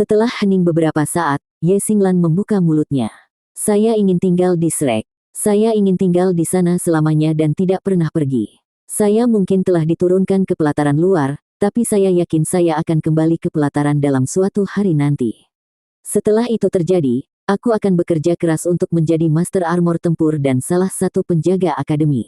Setelah hening beberapa saat, Ye Xinglan membuka mulutnya. Saya ingin tinggal di Shrek. Saya ingin tinggal di sana selamanya dan tidak pernah pergi. Saya mungkin telah diturunkan ke pelataran luar, tapi saya yakin saya akan kembali ke pelataran dalam suatu hari nanti. Setelah itu terjadi, aku akan bekerja keras untuk menjadi Master Armor Tempur dan salah satu penjaga akademi.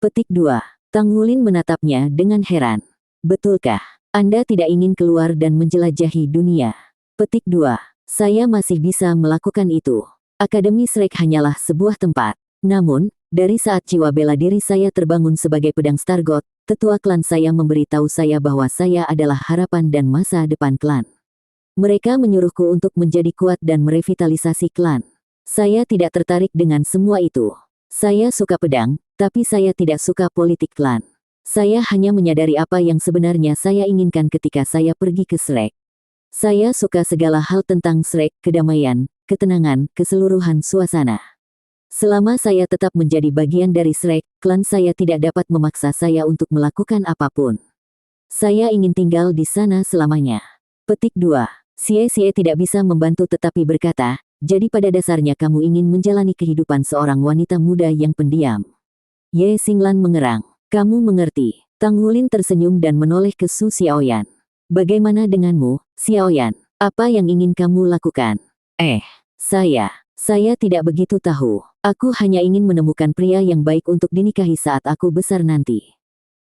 Petik 2. Tang Wulin menatapnya dengan heran. Betulkah Anda tidak ingin keluar dan menjelajahi dunia? Petik 2. Saya masih bisa melakukan itu. Akademi Shrek hanyalah sebuah tempat. Namun, dari saat jiwa bela diri saya terbangun sebagai pedang Stargot, tetua klan saya memberitahu saya bahwa saya adalah harapan dan masa depan klan. Mereka menyuruhku untuk menjadi kuat dan merevitalisasi klan. Saya tidak tertarik dengan semua itu. Saya suka pedang, tapi saya tidak suka politik klan. Saya hanya menyadari apa yang sebenarnya saya inginkan ketika saya pergi ke Shrek. Saya suka segala hal tentang Shrek, kedamaian, ketenangan, keseluruhan suasana. Selama saya tetap menjadi bagian dari Shrek, klan saya tidak dapat memaksa saya untuk melakukan apapun. Saya ingin tinggal di sana selamanya. Petik 2. Xie tidak bisa membantu tetapi berkata, jadi pada dasarnya kamu ingin menjalani kehidupan seorang wanita muda yang pendiam. Ye Xinglan mengerang. Kamu mengerti. Tang Wulin tersenyum dan menoleh ke Su Xiaoyan. Bagaimana denganmu, Xiaoyan? Apa yang ingin kamu lakukan? Saya tidak begitu tahu. Aku hanya ingin menemukan pria yang baik untuk dinikahi saat aku besar nanti.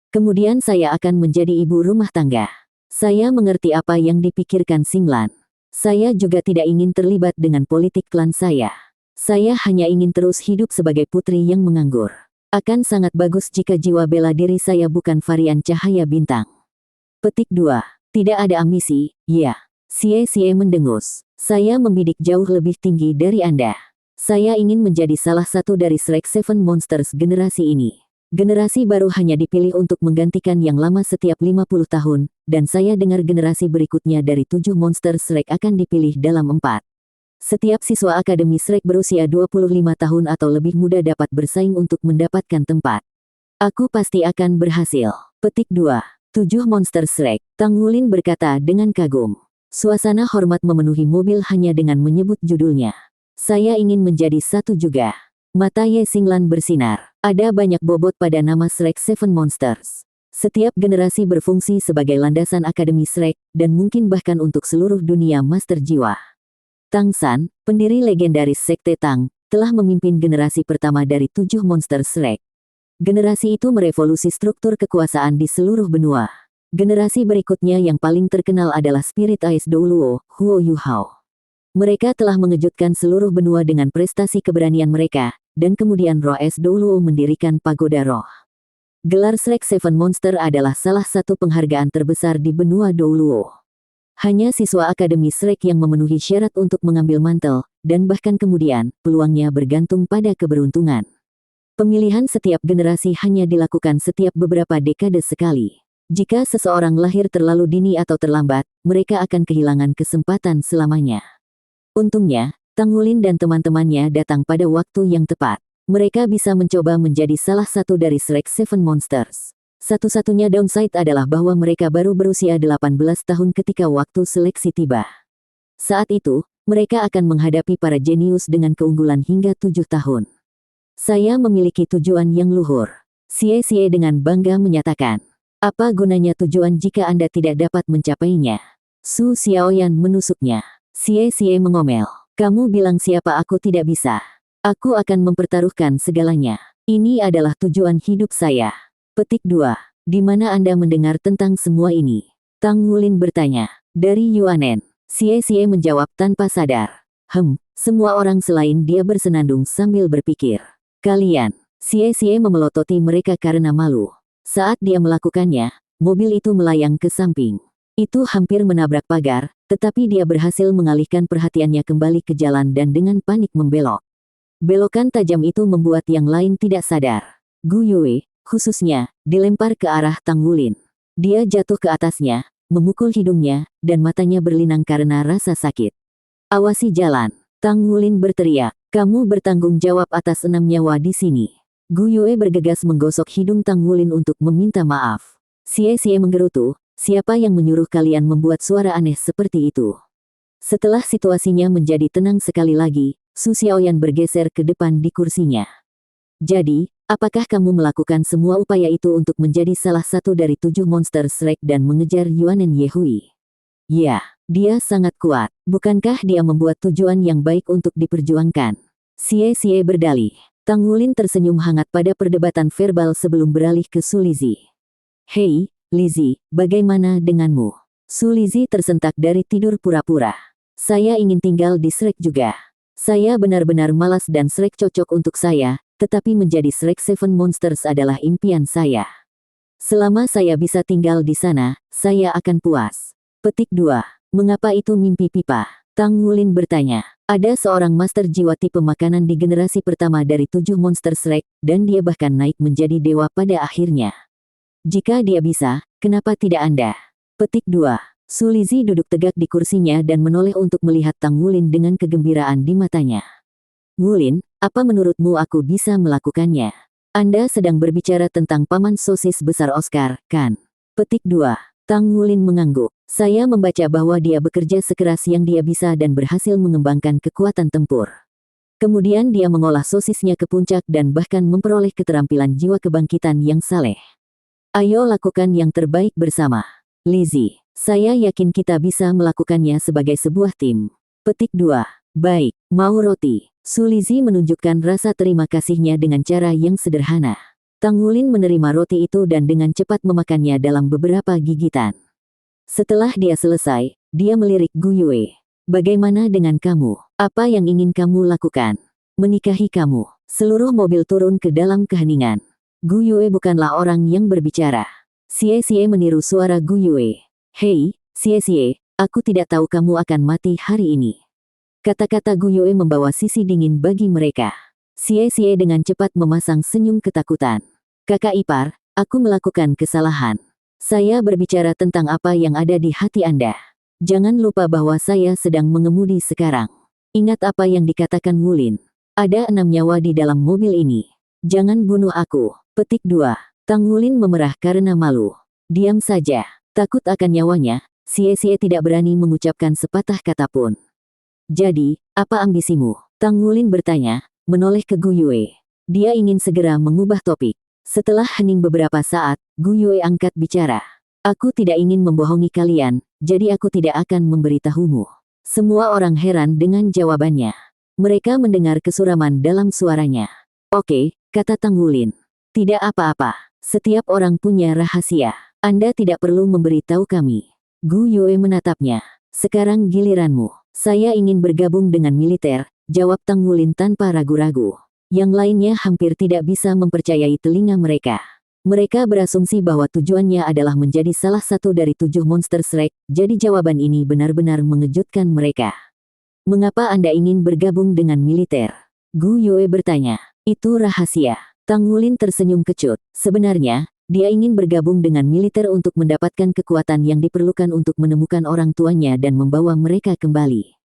Kemudian saya akan menjadi ibu rumah tangga. Saya mengerti apa yang dipikirkan Xinglan. Saya juga tidak ingin terlibat dengan politik klan saya. Saya hanya ingin terus hidup sebagai putri yang menganggur. Akan sangat bagus jika jiwa bela diri saya bukan varian cahaya bintang. Petik 2. Tidak ada ambisi, ya. Xie mendengus. Saya membidik jauh lebih tinggi dari Anda. Saya ingin menjadi salah satu dari Shrek Seven Monsters generasi ini. Generasi baru hanya dipilih untuk menggantikan yang lama setiap 50 tahun, dan saya dengar generasi berikutnya dari 7 monster Shrek akan dipilih dalam 4. Setiap siswa Akademi Shrek berusia 25 tahun atau lebih muda dapat bersaing untuk mendapatkan tempat. Aku pasti akan berhasil. Petik 2. 7 monster Shrek, Tang Wulin berkata dengan kagum. Suasana hormat memenuhi mobil hanya dengan menyebut judulnya. Saya ingin menjadi satu juga. Mata Ye Xinglan bersinar. Ada banyak bobot pada nama Shrek Seven Monsters. Setiap generasi berfungsi sebagai landasan Akademi Shrek, dan mungkin bahkan untuk seluruh dunia Master Jiwa. Tang San, pendiri legendaris Sekte Tang, telah memimpin generasi pertama dari 7 monster Shrek. Generasi itu merevolusi struktur kekuasaan di seluruh benua. Generasi berikutnya yang paling terkenal adalah Spirit Ice Douluo, Huo Yuhao. Mereka telah mengejutkan seluruh benua dengan prestasi keberanian mereka, dan kemudian Roh Es Douluo mendirikan Pagoda Roh. Gelar Shrek Seven Monster adalah salah satu penghargaan terbesar di benua Douluo. Hanya siswa Akademi Shrek yang memenuhi syarat untuk mengambil mantel, dan bahkan kemudian, peluangnya bergantung pada keberuntungan. Pemilihan setiap generasi hanya dilakukan setiap beberapa dekade sekali. Jika seseorang lahir terlalu dini atau terlambat, mereka akan kehilangan kesempatan selamanya. Untungnya, Tang Wulin dan teman-temannya datang pada waktu yang tepat. Mereka bisa mencoba menjadi salah satu dari Shrek Seven Monsters. Satu-satunya downside adalah bahwa mereka baru berusia 18 tahun ketika waktu seleksi tiba. Saat itu, mereka akan menghadapi para jenius dengan keunggulan hingga 7 tahun. Saya memiliki tujuan yang luhur. Xie dengan bangga menyatakan. Apa gunanya tujuan jika Anda tidak dapat mencapainya? Su Xiaoyan menusuknya. Xie mengomel. Kamu bilang siapa aku tidak bisa. Aku akan mempertaruhkan segalanya. Ini adalah tujuan hidup saya. Petik 2. Di mana Anda mendengar tentang semua ini? Tang Wulin bertanya. Dari Yuanen. Xie menjawab tanpa sadar. Semua orang selain dia bersenandung sambil berpikir. Kalian. Xie memelototi mereka karena malu. Saat dia melakukannya, mobil itu melayang ke samping. Itu hampir menabrak pagar, tetapi dia berhasil mengalihkan perhatiannya kembali ke jalan dan dengan panik membelok. Belokan tajam itu membuat yang lain tidak sadar. Gu Yue, khususnya, dilempar ke arah Tang Wulin. Dia jatuh ke atasnya, memukul hidungnya, dan matanya berlinang karena rasa sakit. Awasi jalan. Tang Wulin berteriak. Kamu bertanggung jawab atas 6 nyawa di sini. Gu Yue bergegas menggosok hidung Tang Wulin untuk meminta maaf. Xie menggerutu, siapa yang menyuruh kalian membuat suara aneh seperti itu? Setelah situasinya menjadi tenang sekali lagi, Su Xiaoyan bergeser ke depan di kursinya. Jadi, apakah kamu melakukan semua upaya itu untuk menjadi salah satu dari 7 monster Shrek dan mengejar Yuanen Yehui? Ya, dia sangat kuat. Bukankah dia membuat tujuan yang baik untuk diperjuangkan? Xie berdalih. Tang Wulin tersenyum hangat pada perdebatan verbal sebelum beralih ke Su Lizzie. Hei, Lizzie, bagaimana denganmu? Su Lizzie tersentak dari tidur pura-pura. Saya ingin tinggal di Shrek juga. Saya benar-benar malas dan Shrek cocok untuk saya, tetapi menjadi Shrek Seven Monsters adalah impian saya. Selama saya bisa tinggal di sana, saya akan puas. Petik 2. Mengapa itu mimpi pipa? Tang Wulin bertanya. Ada seorang master jiwa tipe makanan di generasi pertama dari 7 monster Shrek, dan dia bahkan naik menjadi dewa pada akhirnya. Jika dia bisa, kenapa tidak Anda? Petik 2. Su Lizzie duduk tegak di kursinya dan menoleh untuk melihat Tang Wulin dengan kegembiraan di matanya. Wulin, apa menurutmu aku bisa melakukannya? Anda sedang berbicara tentang paman sosis besar Oscar, kan? Petik 2. Tang Wulin mengangguk. Saya membaca bahwa dia bekerja sekeras yang dia bisa dan berhasil mengembangkan kekuatan tempur. Kemudian dia mengolah sosisnya ke puncak dan bahkan memperoleh keterampilan jiwa kebangkitan yang saleh. Ayo lakukan yang terbaik bersama. Lizzie, saya yakin kita bisa melakukannya sebagai sebuah tim. Petik 2. Baik, mau roti? Su Lizzie menunjukkan rasa terima kasihnya dengan cara yang sederhana. Tang Wulin menerima roti itu dan dengan cepat memakannya dalam beberapa gigitan. Setelah dia selesai, dia melirik Gu Yue. Bagaimana dengan kamu? Apa yang ingin kamu lakukan? Menikahi kamu. Seluruh mobil turun ke dalam keheningan. Gu Yue bukanlah orang yang berbicara. Xie meniru suara Gu Yue. Hei, Xie, aku tidak tahu kamu akan mati hari ini. Kata-kata Gu Yue membawa sisi dingin bagi mereka. Xie dengan cepat memasang senyum ketakutan. Kakak ipar, aku melakukan kesalahan. Saya berbicara tentang apa yang ada di hati Anda. Jangan lupa bahwa saya sedang mengemudi sekarang. Ingat apa yang dikatakan Wulin. Ada 6 nyawa di dalam mobil ini. Jangan bunuh aku. Petik 2. Tang Wulin memerah karena malu. Diam saja. Takut akan nyawanya, Xie tidak berani mengucapkan sepatah kata pun. Jadi, apa ambisimu? Tang Wulin bertanya, menoleh ke Gu Yue. Dia ingin segera mengubah topik. Setelah hening beberapa saat, Gu Yue angkat bicara. Aku tidak ingin membohongi kalian, jadi aku tidak akan memberitahumu. Semua orang heran dengan jawabannya. Mereka mendengar kesuraman dalam suaranya. Oke, kata Tang Wulin. Tidak apa-apa. Setiap orang punya rahasia. Anda tidak perlu memberitahu kami. Gu Yue menatapnya. Sekarang giliranmu. Saya ingin bergabung dengan militer, jawab Tang Wulin tanpa ragu-ragu. Yang lainnya hampir tidak bisa mempercayai telinga mereka. Mereka berasumsi bahwa tujuannya adalah menjadi salah satu dari 7 monster Shrek, jadi jawaban ini benar-benar mengejutkan mereka. Mengapa Anda ingin bergabung dengan militer? Gu Yue bertanya. Itu rahasia. Tang Wulin tersenyum kecut. Sebenarnya, dia ingin bergabung dengan militer untuk mendapatkan kekuatan yang diperlukan untuk menemukan orang tuanya dan membawa mereka kembali.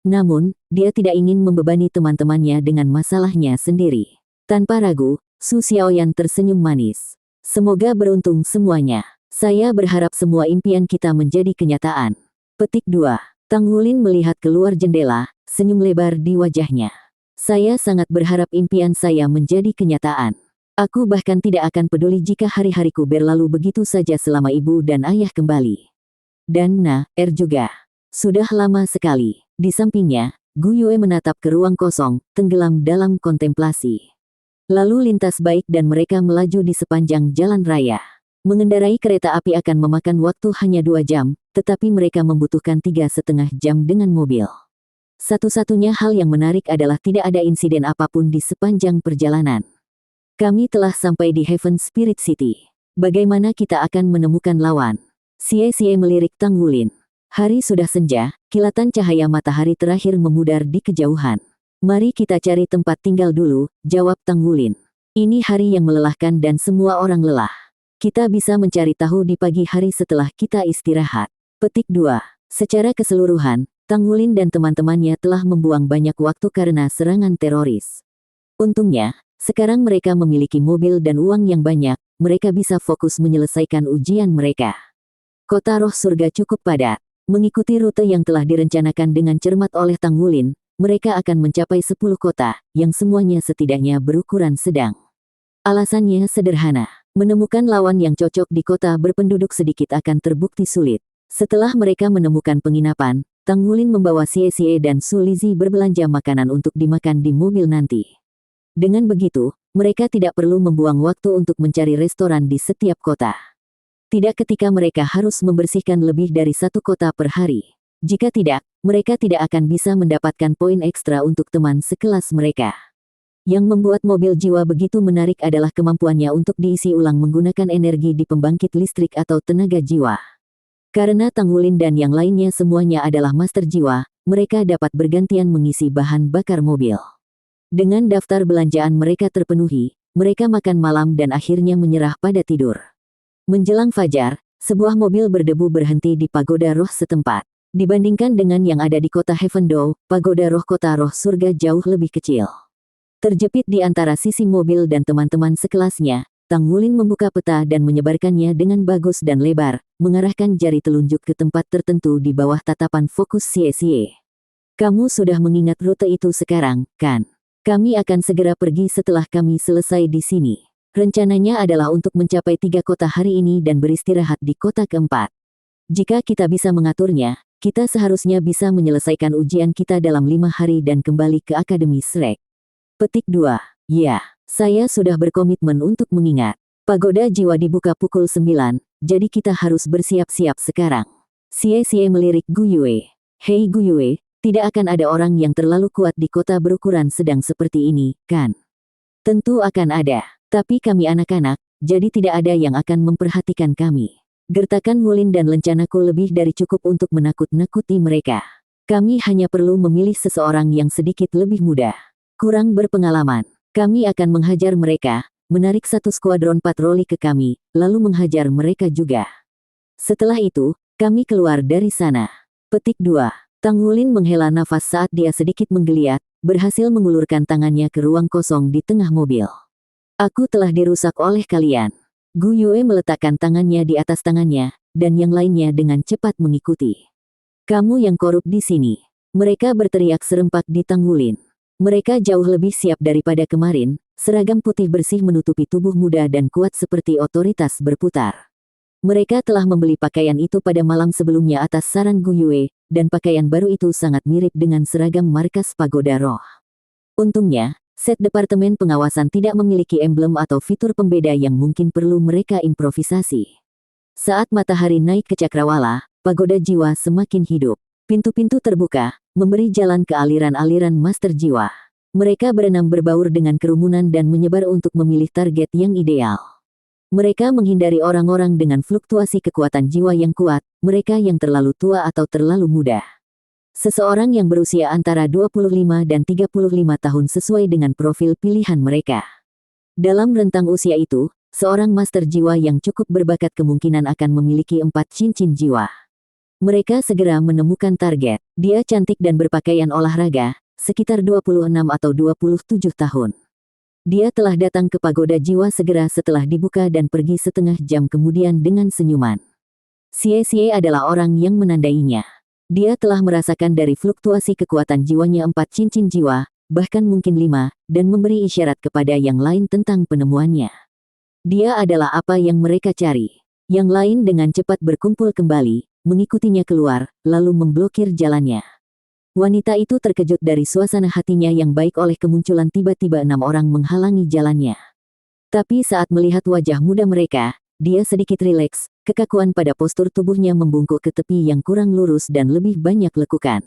Namun, dia tidak ingin membebani teman-temannya dengan masalahnya sendiri. Tanpa ragu, Su Xiaoyan tersenyum manis. Semoga beruntung semuanya. Saya berharap semua impian kita menjadi kenyataan. Petik 2. Tang Wulin melihat keluar jendela, senyum lebar di wajahnya. Saya sangat berharap impian saya menjadi kenyataan. Aku bahkan tidak akan peduli jika hari-hariku berlalu begitu saja selama ibu dan ayah kembali. Dan juga. Sudah lama sekali. Di sampingnya, Gu Yue menatap ke ruang kosong, tenggelam dalam kontemplasi. Lalu lintas baik dan mereka melaju di sepanjang jalan raya. Mengendarai kereta api akan memakan waktu hanya 2 jam, tetapi mereka membutuhkan 3,5 jam dengan mobil. Satu-satunya hal yang menarik adalah tidak ada insiden apapun di sepanjang perjalanan. Kami telah sampai di Heaven Spirit City. Bagaimana kita akan menemukan lawan? Xie melirik Tang Wulin. Hari sudah senja, kilatan cahaya matahari terakhir memudar di kejauhan. Mari kita cari tempat tinggal dulu, jawab Tang Wulin. Ini hari yang melelahkan dan semua orang lelah. Kita bisa mencari tahu di pagi hari setelah kita istirahat. Petik 2. Secara keseluruhan, Tang Wulin dan teman-temannya telah membuang banyak waktu karena serangan teroris. Untungnya, sekarang mereka memiliki mobil dan uang yang banyak, mereka bisa fokus menyelesaikan ujian mereka. Kota roh surga cukup padat. Mengikuti rute yang telah direncanakan dengan cermat oleh Tang Wulin, mereka akan mencapai 10 kota, yang semuanya setidaknya berukuran sedang. Alasannya sederhana. Menemukan lawan yang cocok di kota berpenduduk sedikit akan terbukti sulit. Setelah mereka menemukan penginapan, Tang Wulin membawa Xie dan Su Lizhi berbelanja makanan untuk dimakan di mobil nanti. Dengan begitu, mereka tidak perlu membuang waktu untuk mencari restoran di setiap kota. Tidak ketika mereka harus membersihkan lebih dari 1 kota per hari. Jika tidak, mereka tidak akan bisa mendapatkan poin ekstra untuk teman sekelas mereka. Yang membuat mobil jiwa begitu menarik adalah kemampuannya untuk diisi ulang menggunakan energi di pembangkit listrik atau tenaga jiwa. Karena Tang Wulin dan yang lainnya semuanya adalah master jiwa, mereka dapat bergantian mengisi bahan bakar mobil. Dengan daftar belanjaan mereka terpenuhi, mereka makan malam dan akhirnya menyerah pada tidur. Menjelang fajar, sebuah mobil berdebu berhenti di pagoda roh setempat. Dibandingkan dengan yang ada di kota Heavendow, pagoda roh kota roh surga jauh lebih kecil. Terjepit di antara sisi mobil dan teman-teman sekelasnya, Tang Wulin membuka peta dan menyebarkannya dengan bagus dan lebar, mengarahkan jari telunjuk ke tempat tertentu di bawah tatapan fokus Xie. Kamu sudah mengingat rute itu sekarang, kan? Kami akan segera pergi setelah kami selesai di sini. Rencananya adalah untuk mencapai 3 kota hari ini dan beristirahat di kota keempat. Jika kita bisa mengaturnya, kita seharusnya bisa menyelesaikan ujian kita dalam 5 hari dan kembali ke Akademi Shrek. Petik 2. Ya, saya sudah berkomitmen untuk mengingat. Pagoda jiwa dibuka pukul 9, jadi kita harus bersiap-siap sekarang. Xie melirik Gu Yue. Hei Gu Yue, tidak akan ada orang yang terlalu kuat di kota berukuran sedang seperti ini, kan? Tentu akan ada, tapi kami anak-anak, jadi tidak ada yang akan memperhatikan kami. Gertakan Wulin dan lencanaku lebih dari cukup untuk menakut-nakuti mereka. Kami hanya perlu memilih seseorang yang sedikit lebih muda. Kurang berpengalaman. Kami akan menghajar mereka, menarik 1 skuadron patroli ke kami, lalu menghajar mereka juga. Setelah itu, kami keluar dari sana. Petik 2. Tang Wulin menghela nafas saat dia sedikit menggeliat, berhasil mengulurkan tangannya ke ruang kosong di tengah mobil. Aku telah dirusak oleh kalian. Gu Yue meletakkan tangannya di atas tangannya, dan yang lainnya dengan cepat mengikuti. Kamu yang korup di sini. Mereka berteriak serempak di Tang Wulin. Mereka jauh lebih siap daripada kemarin, seragam putih bersih menutupi tubuh muda dan kuat seperti otoritas berputar. Mereka telah membeli pakaian itu pada malam sebelumnya atas saran Gu Yue, dan pakaian baru itu sangat mirip dengan seragam markas pagoda roh. Untungnya, set departemen pengawasan tidak memiliki emblem atau fitur pembeda yang mungkin perlu mereka improvisasi. Saat matahari naik ke cakrawala, pagoda jiwa semakin hidup. Pintu-pintu terbuka, memberi jalan ke aliran-aliran master jiwa. Mereka berenam berbaur dengan kerumunan dan menyebar untuk memilih target yang ideal. Mereka menghindari orang-orang dengan fluktuasi kekuatan jiwa yang kuat, mereka yang terlalu tua atau terlalu muda. Seseorang yang berusia antara 25 dan 35 tahun sesuai dengan profil pilihan mereka. Dalam rentang usia itu, seorang master jiwa yang cukup berbakat kemungkinan akan memiliki 4 cincin jiwa. Mereka segera menemukan target. Dia cantik dan berpakaian olahraga, sekitar 26 atau 27 tahun. Dia telah datang ke pagoda jiwa segera setelah dibuka dan pergi setengah jam kemudian dengan senyuman. Xie adalah orang yang menandainya. Dia telah merasakan dari fluktuasi kekuatan jiwanya 4 cincin jiwa, bahkan mungkin 5, dan memberi isyarat kepada yang lain tentang penemuannya. Dia adalah apa yang mereka cari. Yang lain dengan cepat berkumpul kembali, mengikutinya keluar, lalu memblokir jalannya. Wanita itu terkejut dari suasana hatinya yang baik oleh kemunculan tiba-tiba 6 orang menghalangi jalannya. Tapi saat melihat wajah muda mereka, dia sedikit rileks, kekakuan pada postur tubuhnya membungkuk ke tepi yang kurang lurus dan lebih banyak lekukan.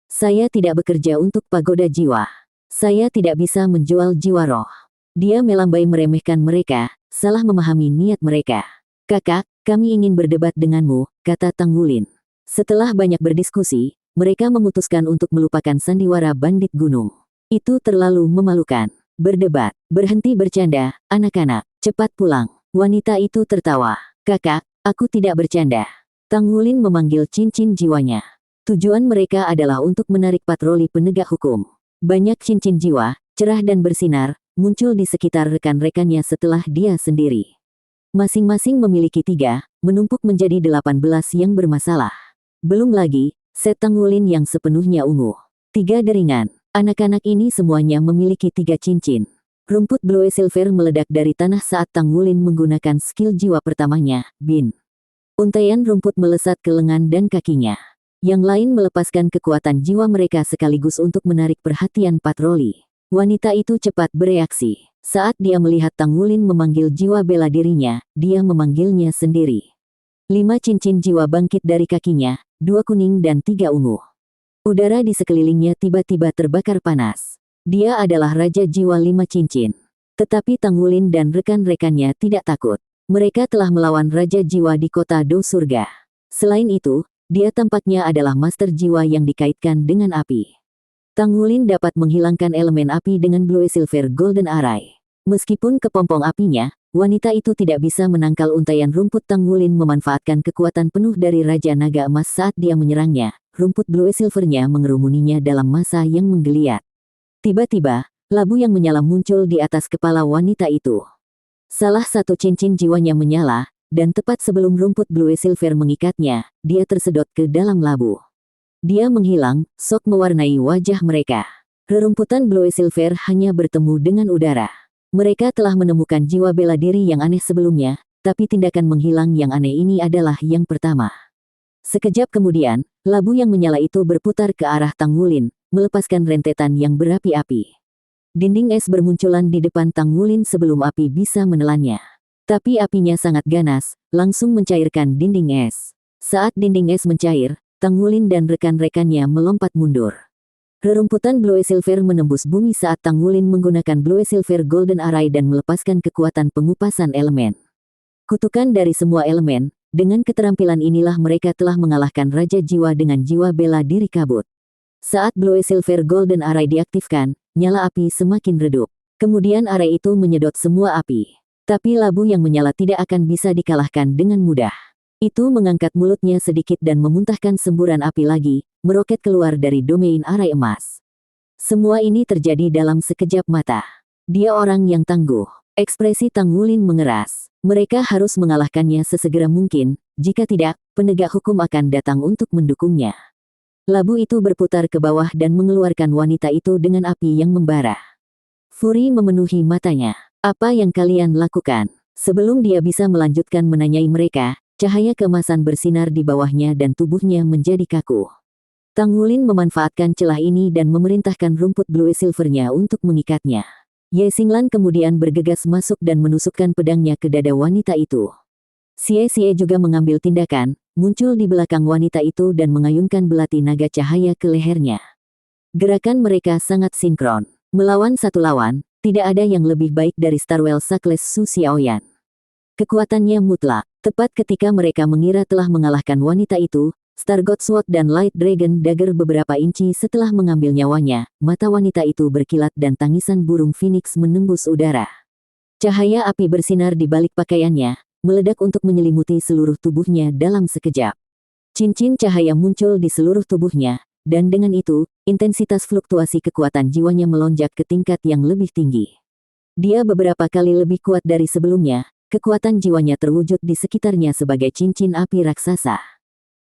Saya tidak bekerja untuk pagoda jiwa. Saya tidak bisa menjual jiwa roh. Dia melambai meremehkan mereka, salah memahami niat mereka. Kakak, kami ingin berdebat denganmu, kata Tang Wulin. Setelah banyak berdiskusi, mereka memutuskan untuk melupakan sandiwara bandit gunung. Itu terlalu memalukan. Berdebat, berhenti bercanda, anak-anak, cepat pulang. Wanita itu tertawa. Kakak, aku tidak bercanda. Tang Wulin memanggil cincin jiwanya. Tujuan mereka adalah untuk menarik patroli penegak hukum. Banyak cincin jiwa, cerah dan bersinar, muncul di sekitar rekan-rekannya setelah dia sendiri. Masing-masing memiliki 3, menumpuk menjadi 18 yang bermasalah. Belum lagi, set Tang Wulin yang sepenuhnya ungu. 3 deringan. Anak-anak ini semuanya memiliki 3 cincin. Rumput Blue Silver meledak dari tanah saat Tang Wulin menggunakan skill jiwa pertamanya, Bin. Untaian rumput melesat ke lengan dan kakinya. Yang lain melepaskan kekuatan jiwa mereka sekaligus untuk menarik perhatian patroli. Wanita itu cepat bereaksi. Saat dia melihat Tang Wulin memanggil jiwa bela dirinya, dia memanggilnya sendiri. 5 cincin jiwa bangkit dari kakinya, 2 kuning dan 3 ungu. Udara di sekelilingnya tiba-tiba terbakar panas. Dia adalah Raja Jiwa 5 Cincin. Tetapi Tang Wulin dan rekan-rekannya tidak takut. Mereka telah melawan Raja Jiwa di kota Do Surga. Selain itu, dia tampaknya adalah Master Jiwa yang dikaitkan dengan api. Tang Wulin dapat menghilangkan elemen api dengan Blue Silver Golden Array. Meskipun kepompong apinya, wanita itu tidak bisa menangkal untaian rumput. Tang Wulin memanfaatkan kekuatan penuh dari Raja Naga Emas saat dia menyerangnya. Rumput Blue Silvernya mengerumuninya dalam masa yang menggeliat. Tiba-tiba, labu yang menyala muncul di atas kepala wanita itu. Salah satu cincin jiwanya menyala, dan tepat sebelum rumput Blue Silver mengikatnya, dia tersedot ke dalam labu. Dia menghilang, sok mewarnai wajah mereka. Rerumputan Blue Silver hanya bertemu dengan udara. Mereka telah menemukan jiwa bela diri yang aneh sebelumnya, tapi tindakan menghilang yang aneh ini adalah yang pertama. Sekejap kemudian, labu yang menyala itu berputar ke arah Tang Wulin, melepaskan rentetan yang berapi-api. Dinding es bermunculan di depan Tang Wulin sebelum api bisa menelannya. Tapi apinya sangat ganas, langsung mencairkan dinding es. Saat dinding es mencair, Tang Wulin dan rekan-rekannya melompat mundur. Rerumputan Blue Silver menembus bumi saat Tang Wulin menggunakan Blue Silver Golden Array dan melepaskan kekuatan pengupasan elemen. Kutukan dari semua elemen. Dengan keterampilan inilah mereka telah mengalahkan Raja Jiwa dengan jiwa bela diri kabut. Saat Blue Silver Golden Array diaktifkan, nyala api semakin redup. Kemudian array itu menyedot semua api. Tapi labu yang menyala tidak akan bisa dikalahkan dengan mudah. Itu mengangkat mulutnya sedikit dan memuntahkan semburan api lagi, meroket keluar dari domain array emas. Semua ini terjadi dalam sekejap mata. Dia orang yang tangguh. Ekspresi Tang Wulin mengeras. Mereka harus mengalahkannya sesegera mungkin, jika tidak, penegak hukum akan datang untuk mendukungnya. Labu itu berputar ke bawah dan mengeluarkan wanita itu dengan api yang membara. Furi memenuhi matanya. Apa yang kalian lakukan? Sebelum dia bisa melanjutkan menanyai mereka, cahaya keemasan bersinar di bawahnya dan tubuhnya menjadi kaku. Tang Wulin memanfaatkan celah ini dan memerintahkan rumput Blue Silvernya untuk mengikatnya. Ye Xinglan kemudian bergegas masuk dan menusukkan pedangnya ke dada wanita itu. Xie juga mengambil tindakan, muncul di belakang wanita itu dan mengayunkan belati naga cahaya ke lehernya. Gerakan mereka sangat sinkron. Melawan satu lawan, tidak ada yang lebih baik dari Starwell Sackless Su Xiaoyan. Kekuatannya mutlak. Tepat ketika mereka mengira telah mengalahkan wanita itu, Star God Sword dan Light Dragon Dagger beberapa inci setelah mengambil nyawanya, mata wanita itu berkilat dan tangisan burung Phoenix menembus udara. Cahaya api bersinar di balik pakaiannya, meledak untuk menyelimuti seluruh tubuhnya dalam sekejap. Cincin cahaya muncul di seluruh tubuhnya, dan dengan itu, intensitas fluktuasi kekuatan jiwanya melonjak ke tingkat yang lebih tinggi. Dia beberapa kali lebih kuat dari sebelumnya, kekuatan jiwanya terwujud di sekitarnya sebagai cincin api raksasa.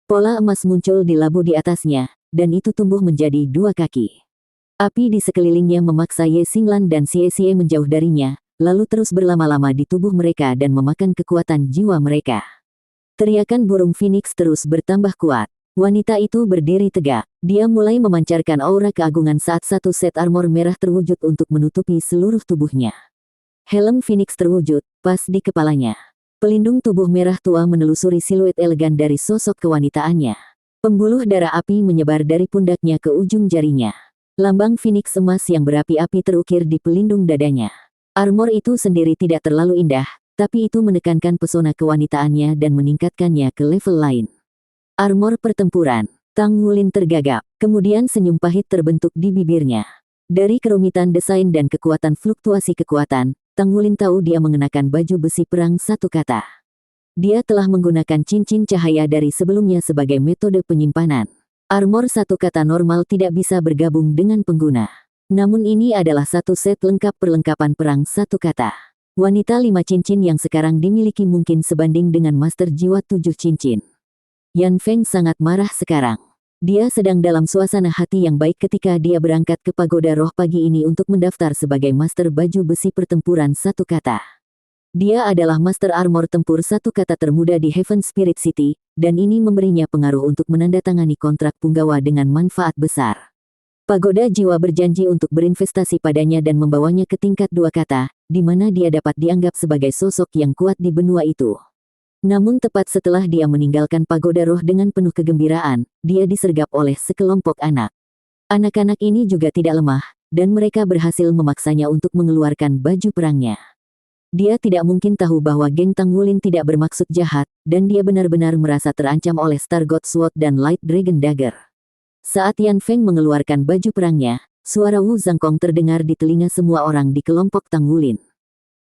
Pola emas muncul di labu di atasnya, dan itu tumbuh menjadi 2 kaki. Api di sekelilingnya memaksa Ye Xinglan dan Xie menjauh darinya, lalu terus berlama-lama di tubuh mereka dan memakan kekuatan jiwa mereka. Teriakan burung Phoenix terus bertambah kuat. Wanita itu berdiri tegak. Dia mulai memancarkan aura keagungan saat satu set armor merah terwujud untuk menutupi seluruh tubuhnya. Helm Phoenix terwujud, pas di kepalanya. Pelindung tubuh merah tua menelusuri siluet elegan dari sosok kewanitaannya. Pembuluh darah api menyebar dari pundaknya ke ujung jarinya. Lambang Phoenix emas yang berapi-api terukir di pelindung dadanya. Armor itu sendiri tidak terlalu indah, tapi itu menekankan pesona kewanitaannya dan meningkatkannya ke level lain. Armor pertempuran. Tang Wulin tergagap, kemudian senyum pahit terbentuk di bibirnya. Dari kerumitan desain dan kekuatan fluktuasi kekuatan, Tang Wulin tahu dia mengenakan baju besi perang satu kata. Dia telah menggunakan cincin cahaya dari sebelumnya sebagai metode penyimpanan. Armor satu kata normal tidak bisa bergabung dengan pengguna. Namun ini adalah satu set lengkap perlengkapan perang satu kata. Wanita 5 cincin yang sekarang dimiliki mungkin sebanding dengan Master Jiwa 7 cincin. Yan Feng sangat marah sekarang. Dia sedang dalam suasana hati yang baik ketika dia berangkat ke pagoda roh pagi ini untuk mendaftar sebagai Master Baju Besi Pertempuran Satu Kata. Dia adalah Master Armor Tempur Satu Kata termuda di Heaven Spirit City, dan ini memberinya pengaruh untuk menandatangani kontrak punggawa dengan manfaat besar. Pagoda Jiwa berjanji untuk berinvestasi padanya dan membawanya ke tingkat 2 kata, di mana dia dapat dianggap sebagai sosok yang kuat di benua itu. Namun tepat setelah dia meninggalkan pagoda roh dengan penuh kegembiraan, dia disergap oleh sekelompok anak. Anak-anak ini juga tidak lemah, dan mereka berhasil memaksanya untuk mengeluarkan baju perangnya. Dia tidak mungkin tahu bahwa geng Tang Wulin tidak bermaksud jahat, dan dia benar-benar merasa terancam oleh Star God Sword dan Light Dragon Dagger. Saat Yan Feng mengeluarkan baju perangnya, suara Wu Zhangkong terdengar di telinga semua orang di kelompok Tang Wulin.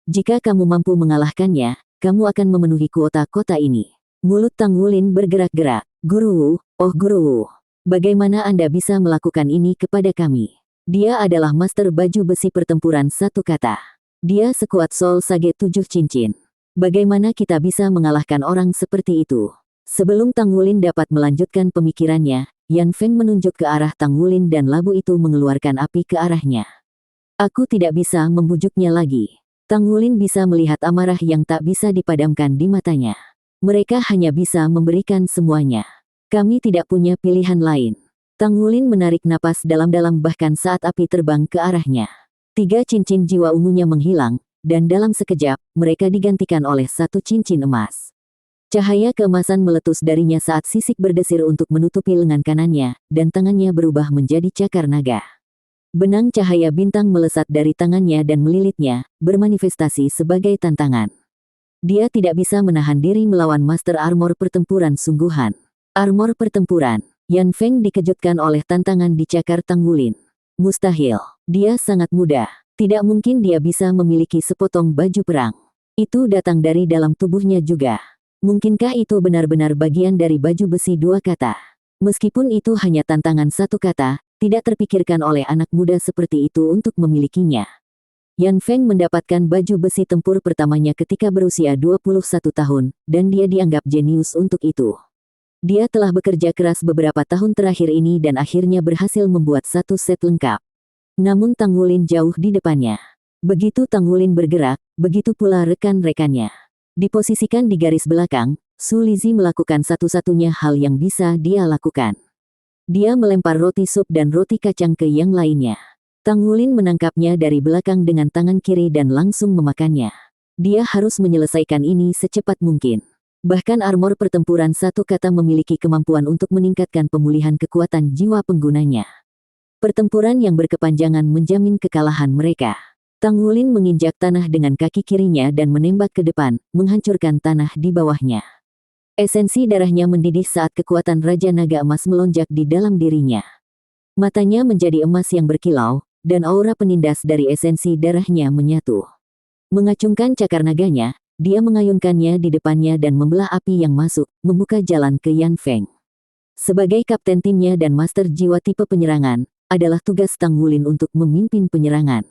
Jika kamu mampu mengalahkannya, kamu akan memenuhi kuota kota ini. Mulut Tang Wulin bergerak-gerak. Guru Wu, oh Guru Wu. Bagaimana Anda bisa melakukan ini kepada kami? Dia adalah Master Baju Besi Pertempuran Satu Kata. Dia sekuat Soul Sage 7 cincin. Bagaimana kita bisa mengalahkan orang seperti itu? Sebelum Tang Wulin dapat melanjutkan pemikirannya, Yan Feng menunjuk ke arah Tang Wulin dan labu itu mengeluarkan api ke arahnya. Aku tidak bisa membujuknya lagi. Tang Wulin bisa melihat amarah yang tak bisa dipadamkan di matanya. Mereka hanya bisa memberikan semuanya. Kami tidak punya pilihan lain. Tang Wulin menarik napas dalam-dalam bahkan saat api terbang ke arahnya. 3 cincin jiwa ungunya menghilang, dan dalam sekejap, mereka digantikan oleh 1 cincin emas. Cahaya keemasan meletus darinya saat sisik berdesir untuk menutupi lengan kanannya, dan tangannya berubah menjadi cakar naga. Benang cahaya bintang melesat dari tangannya dan melilitnya, bermanifestasi sebagai tantangan. Dia tidak bisa menahan diri melawan Master Armor Pertempuran Sungguhan. Armor Pertempuran. Yan Feng dikejutkan oleh tantangan di cakar Tang Wulin. Mustahil. Dia sangat muda. Tidak mungkin dia bisa memiliki sepotong baju perang. Itu datang dari dalam tubuhnya juga. Mungkinkah itu benar-benar bagian dari baju besi 2 kata? Meskipun itu hanya tantangan 1 kata, tidak terpikirkan oleh anak muda seperti itu untuk memilikinya. Yan Feng mendapatkan baju besi tempur pertamanya ketika berusia 21 tahun, dan dia dianggap jenius untuk itu. Dia telah bekerja keras beberapa tahun terakhir ini dan akhirnya berhasil membuat 1 set lengkap. Namun Tang Wulin jauh di depannya. Begitu Tang Wulin bergerak, begitu pula rekan-rekannya. Diposisikan di garis belakang, Su Lizhi melakukan satu-satunya hal yang bisa dia lakukan. Dia melempar roti sup dan roti kacang ke yang lainnya. Tang Wulin menangkapnya dari belakang dengan tangan kiri dan langsung memakannya. Dia harus menyelesaikan ini secepat mungkin. Bahkan armor pertempuran 1 kata memiliki kemampuan untuk meningkatkan pemulihan kekuatan jiwa penggunanya. Pertempuran yang berkepanjangan menjamin kekalahan mereka. Tang Wulin menginjak tanah dengan kaki kirinya dan menembak ke depan, menghancurkan tanah di bawahnya. Esensi darahnya mendidih saat kekuatan Raja Naga Emas melonjak di dalam dirinya. Matanya menjadi emas yang berkilau, dan aura penindas dari esensi darahnya menyatu. Mengacungkan cakar naganya, dia mengayunkannya di depannya dan membelah api yang masuk, membuka jalan ke Yan Feng. Sebagai kapten timnya dan master jiwa tipe penyerangan, adalah tugas Tang Wulin untuk memimpin penyerangan.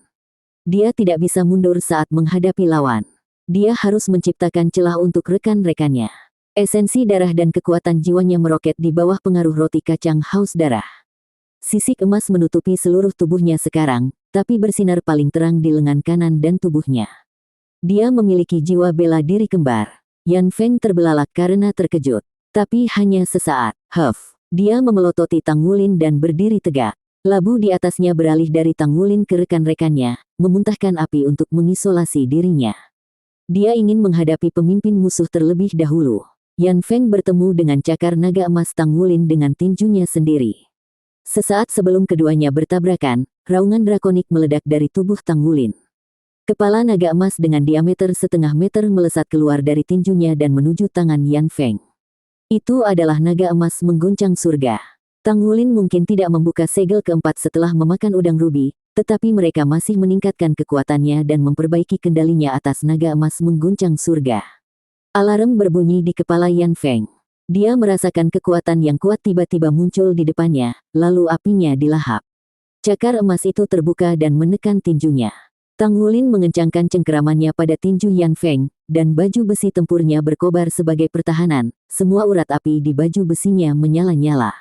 Dia tidak bisa mundur saat menghadapi lawan. Dia harus menciptakan celah untuk rekan-rekannya. Esensi darah dan kekuatan jiwanya meroket di bawah pengaruh roti kacang haus darah. Sisik emas menutupi seluruh tubuhnya sekarang, tapi bersinar paling terang di lengan kanan dan tubuhnya. Dia memiliki jiwa bela diri kembar. Yan Feng terbelalak karena terkejut. Tapi hanya sesaat. Huff. Dia memelototi Tang Wulin dan berdiri tegak. Labu di atasnya beralih dari Tang Wulin ke rekan-rekannya, memuntahkan api untuk mengisolasi dirinya. Dia ingin menghadapi pemimpin musuh terlebih dahulu. Yan Feng bertemu dengan cakar naga emas Tang Wulin dengan tinjunya sendiri. Sesaat sebelum keduanya bertabrakan, raungan drakonik meledak dari tubuh Tang Wulin. Kepala naga emas dengan diameter setengah meter melesat keluar dari tinjunya dan menuju tangan Yan Feng. Itu adalah naga emas mengguncang surga. Tang Wulin mungkin tidak membuka segel keempat setelah memakan udang rubi, tetapi mereka masih meningkatkan kekuatannya dan memperbaiki kendalinya atas naga emas mengguncang surga. Alarm berbunyi di kepala Yan Feng. Dia merasakan kekuatan yang kuat tiba-tiba muncul di depannya, lalu apinya dilahap. Cakar emas itu terbuka dan menekan tinjunya. Tang Wulin mengencangkan cengkeramannya pada tinju Yan Feng, dan baju besi tempurnya berkobar sebagai pertahanan. Semua urat api di baju besinya menyala-nyala.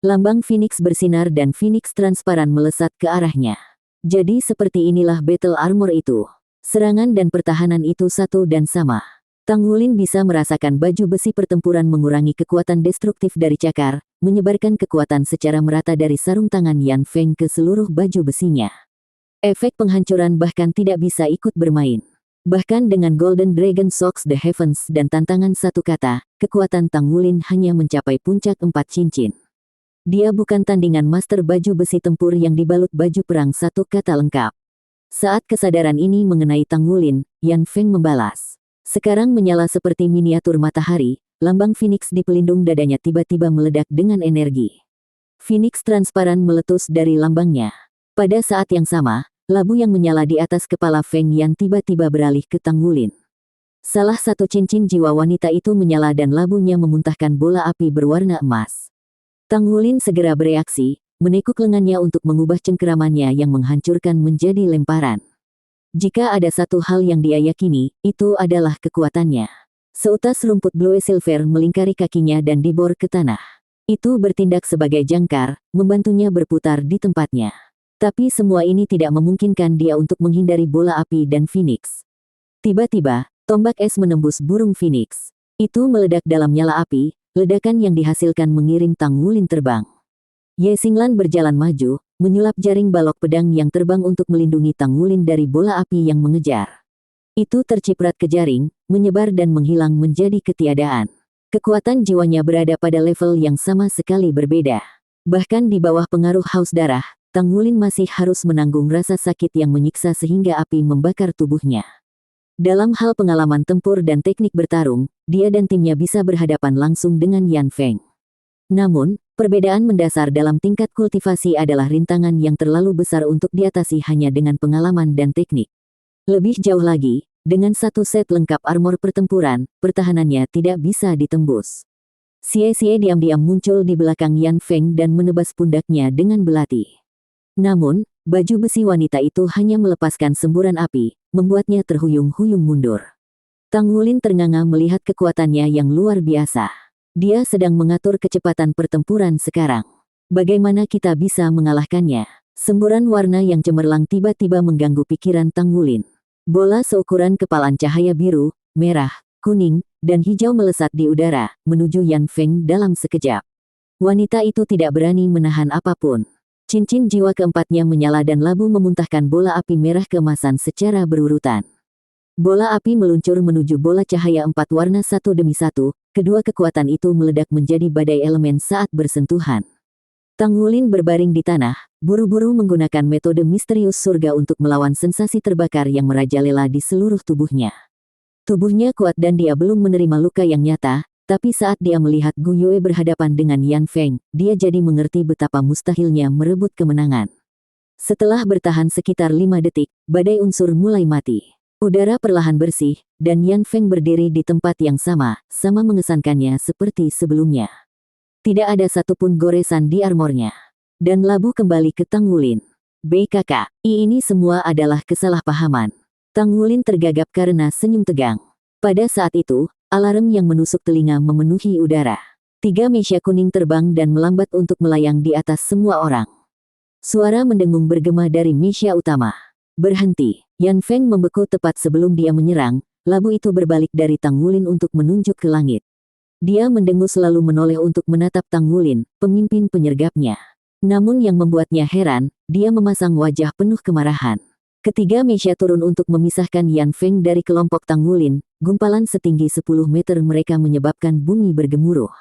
Lambang Phoenix bersinar dan Phoenix transparan melesat ke arahnya. Jadi seperti inilah battle armor itu. Serangan dan pertahanan itu satu dan sama. Tang Wulin bisa merasakan baju besi pertempuran mengurangi kekuatan destruktif dari cakar, menyebarkan kekuatan secara merata dari sarung tangan Yan Feng ke seluruh baju besinya. Efek penghancuran bahkan tidak bisa ikut bermain. Bahkan dengan Golden Dragon Shocks the Heavens dan tantangan satu kata, kekuatan Tang Wulin hanya mencapai puncak 4 cincin. Dia bukan tandingan master baju besi tempur yang dibalut baju perang satu kata lengkap. Saat kesadaran ini mengenai Tang Wulin, Yan Feng membalas. Sekarang menyala seperti miniatur matahari, lambang Phoenix di pelindung dadanya tiba-tiba meledak dengan energi. Phoenix transparan meletus dari lambangnya. Pada saat yang sama, labu yang menyala di atas kepala Feng Yan tiba-tiba beralih ke Tang Wulin. Salah satu cincin jiwa wanita itu menyala dan labunya memuntahkan bola api berwarna emas. Tang Wulin segera bereaksi, menekuk lengannya untuk mengubah cengkeramannya yang menghancurkan menjadi lemparan. Jika ada satu hal yang dia yakini, itu adalah kekuatannya. Seutas rumput Blue Silver melingkari kakinya dan dibor ke tanah. Itu bertindak sebagai jangkar, membantunya berputar di tempatnya. Tapi semua ini tidak memungkinkan dia untuk menghindari bola api dan Phoenix. Tiba-tiba, tombak es menembus burung Phoenix. Itu meledak dalam nyala api, ledakan yang dihasilkan mengiring Tang Wulin terbang. Ye Xinglan berjalan maju, menyulap jaring balok pedang yang terbang untuk melindungi Tang Wulin dari bola api yang mengejar. Itu terciprat ke jaring, menyebar dan menghilang menjadi ketiadaan. Kekuatan jiwanya berada pada level yang sama sekali berbeda. Bahkan di bawah pengaruh haus darah, Tang Wulin masih harus menanggung rasa sakit yang menyiksa sehingga api membakar tubuhnya. Dalam hal pengalaman tempur dan teknik bertarung, dia dan timnya bisa berhadapan langsung dengan Yan Feng. Namun, perbedaan mendasar dalam tingkat kultivasi adalah rintangan yang terlalu besar untuk diatasi hanya dengan pengalaman dan teknik. Lebih jauh lagi, dengan satu set lengkap armor pertempuran, pertahanannya tidak bisa ditembus. Xie diam-diam muncul di belakang Yan Feng dan menebas pundaknya dengan belati. Namun, baju besi wanita itu hanya melepaskan semburan api, membuatnya terhuyung-huyung mundur. Tang Wulin ternganga melihat kekuatannya yang luar biasa. Dia sedang mengatur kecepatan pertempuran sekarang. Bagaimana kita bisa mengalahkannya? Semburan warna yang cemerlang tiba-tiba mengganggu pikiran Tang Wulin. Bola seukuran kepalan cahaya biru, merah, kuning, dan hijau melesat di udara, menuju Yan Feng dalam sekejap. Wanita itu tidak berani menahan apapun. Cincin jiwa keempatnya menyala dan labu memuntahkan bola api merah keemasan secara berurutan. Bola api meluncur menuju bola cahaya 4 warna satu demi satu, kedua kekuatan itu meledak menjadi badai elemen saat bersentuhan. Tang Wulin berbaring di tanah, buru-buru menggunakan metode misterius surga untuk melawan sensasi terbakar yang merajalela di seluruh tubuhnya. Tubuhnya kuat dan dia belum menerima luka yang nyata, tapi saat dia melihat Gu Yue berhadapan dengan Yan Feng, dia jadi mengerti betapa mustahilnya merebut kemenangan. Setelah bertahan sekitar 5 detik, badai unsur mulai mati. Udara perlahan bersih, dan Yan Feng berdiri di tempat yang sama mengesankannya seperti sebelumnya. Tidak ada satupun goresan di armornya. Dan labu kembali ke Tang Wulin. BKK, ini semua adalah kesalahpahaman. Tang Wulin tergagap karena senyum tegang. Pada saat itu, alarm yang menusuk telinga memenuhi udara. 3 mesia kuning terbang dan melambat untuk melayang di atas semua orang. Suara mendengung bergema dari mesia utama. Berhenti. Yan Feng membeku tepat sebelum dia menyerang, labu itu berbalik dari Tang Wulin untuk menunjuk ke langit. Dia mendengus lalu menoleh untuk menatap Tang Wulin, pemimpin penyergapnya. Namun yang membuatnya heran, dia memasang wajah penuh kemarahan. Ketiga mesia turun untuk memisahkan Yan Feng dari kelompok Tang Wulin, gumpalan setinggi 10 meter mereka menyebabkan bumi bergemuruh.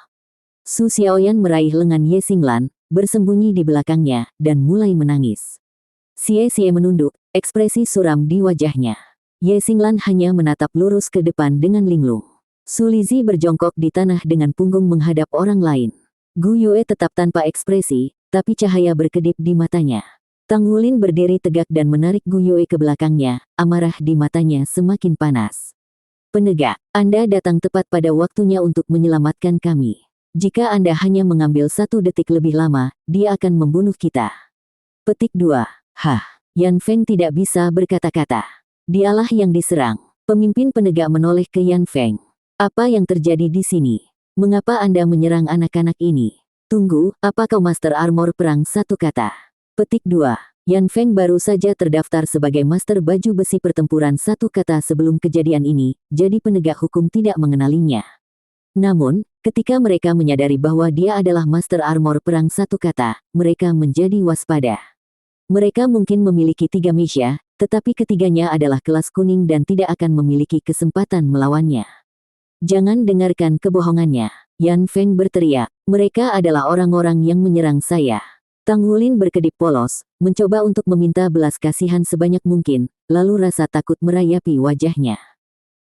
Su Xiaoyan meraih lengan Ye Xinglan, bersembunyi di belakangnya, dan mulai menangis. Xie menunduk, ekspresi suram di wajahnya. Ye Xinglan hanya menatap lurus ke depan dengan linglung. Su Lizhi berjongkok di tanah dengan punggung menghadap orang lain. Gu Yue tetap tanpa ekspresi, tapi cahaya berkedip di matanya. Tang Wulin berdiri tegak dan menarik Gu Yue ke belakangnya, amarah di matanya semakin panas. Penegak, Anda datang tepat pada waktunya untuk menyelamatkan kami. Jika Anda hanya mengambil 1 detik lebih lama, dia akan membunuh kita. Petik 2. Hah. Yan Feng tidak bisa berkata-kata. Dialah yang diserang. Pemimpin penegak menoleh ke Yan Feng. Apa yang terjadi di sini? Mengapa Anda menyerang anak-anak ini? Tunggu, apa kau Master Armor Perang? Satu kata. Petik 2. Yan Feng baru saja terdaftar sebagai Master Baju Besi Pertempuran. Satu kata sebelum kejadian ini, jadi penegak hukum tidak mengenalinya. Namun, ketika mereka menyadari bahwa dia adalah Master Armor Perang. Satu kata, mereka menjadi waspada. Mereka mungkin memiliki 3 misya, tetapi ketiganya adalah kelas kuning dan tidak akan memiliki kesempatan melawannya. Jangan dengarkan kebohongannya. Yan Feng berteriak, mereka adalah orang-orang yang menyerang saya. Tang Wulin berkedip polos, mencoba untuk meminta belas kasihan sebanyak mungkin, lalu rasa takut merayapi wajahnya.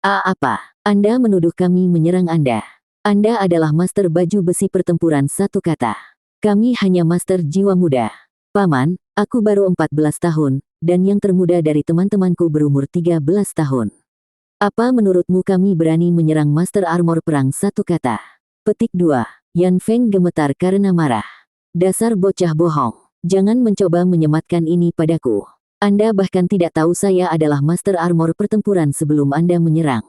Apa? Anda menuduh kami menyerang Anda? Anda adalah Master Baju Besi Pertempuran. Satu kata. Kami hanya Master Jiwa Muda. Paman, aku baru 14 tahun, dan yang termuda dari teman-temanku berumur 13 tahun. Apa menurutmu kami berani menyerang Master Armor Perang? Satu kata. Petik 2. Yan Feng gemetar karena marah. Dasar bocah bohong. Jangan mencoba menyematkan ini padaku. Anda bahkan tidak tahu saya adalah Master Armor Pertempuran sebelum Anda menyerang.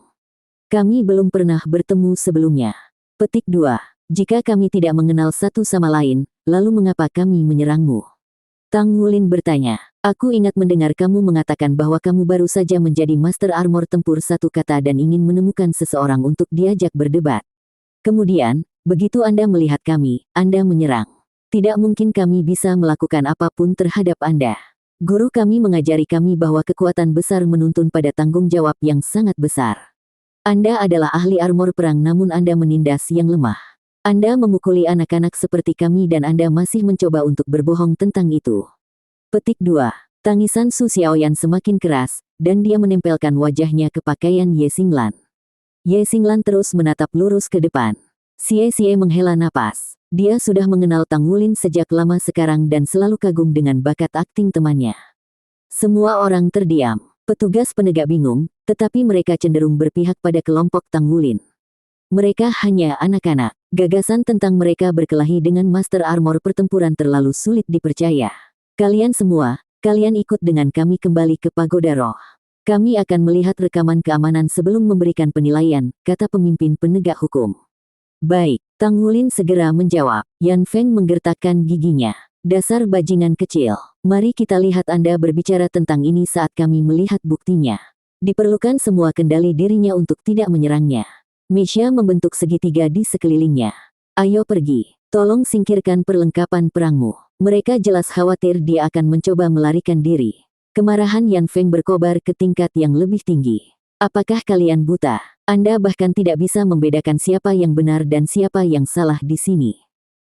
Kami belum pernah bertemu sebelumnya. Petik 2. Jika kami tidak mengenal satu sama lain, lalu mengapa kami menyerangmu? Tang Wulin bertanya. Aku ingat mendengar kamu mengatakan bahwa kamu baru saja menjadi Master Armor Tempur. Satu kata dan ingin menemukan seseorang untuk diajak berdebat. Kemudian, begitu Anda melihat kami, Anda menyerang. Tidak mungkin kami bisa melakukan apapun terhadap Anda. Guru kami mengajari kami bahwa kekuatan besar menuntun pada tanggung jawab yang sangat besar. Anda adalah ahli armor perang namun Anda menindas yang lemah. Anda memukuli anak-anak seperti kami dan Anda masih mencoba untuk berbohong tentang itu. Petik 2. Tangisan Su Xiaoyan semakin keras, dan dia menempelkan wajahnya ke pakaian Ye Xinglan. Ye Xinglan terus menatap lurus ke depan. Xie menghela napas. Dia sudah mengenal Tang Wulin sejak lama sekarang dan selalu kagum dengan bakat akting temannya. Semua orang terdiam. Petugas penegak bingung, tetapi mereka cenderung berpihak pada kelompok Tang Wulin. Mereka hanya anak-anak. Gagasan tentang mereka berkelahi dengan Master Armor Pertempuran terlalu sulit dipercaya. Kalian semua, kalian ikut dengan kami kembali ke Pagoda Roh. Kami akan melihat rekaman keamanan sebelum memberikan penilaian, kata pemimpin penegak hukum. Baik, Tang Wulin segera menjawab. Yan Feng menggertakkan giginya. Dasar bajingan kecil. Mari kita lihat Anda berbicara tentang ini saat kami melihat buktinya. Diperlukan semua kendali dirinya untuk tidak menyerangnya. Misha membentuk segitiga di sekelilingnya. Ayo pergi. Tolong singkirkan perlengkapan perangmu. Mereka jelas khawatir dia akan mencoba melarikan diri. Kemarahan Yan Feng berkobar ke tingkat yang lebih tinggi. Apakah kalian buta? Anda bahkan tidak bisa membedakan siapa yang benar dan siapa yang salah di sini.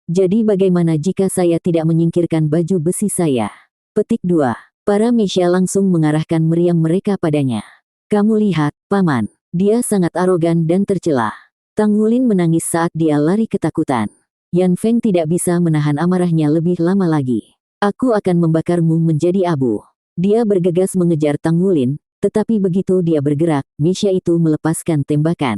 Jadi bagaimana jika saya tidak menyingkirkan baju besi saya? Petik 2. Para Misha langsung mengarahkan meriam mereka padanya. Kamu lihat, Paman. Dia sangat arogan dan tercela. Tang Wulin menangis saat dia lari ketakutan. Yan Feng tidak bisa menahan amarahnya lebih lama lagi. Aku akan membakarmu menjadi abu. Dia bergegas mengejar Tang Wulin, tetapi begitu dia bergerak, Misha itu melepaskan tembakan.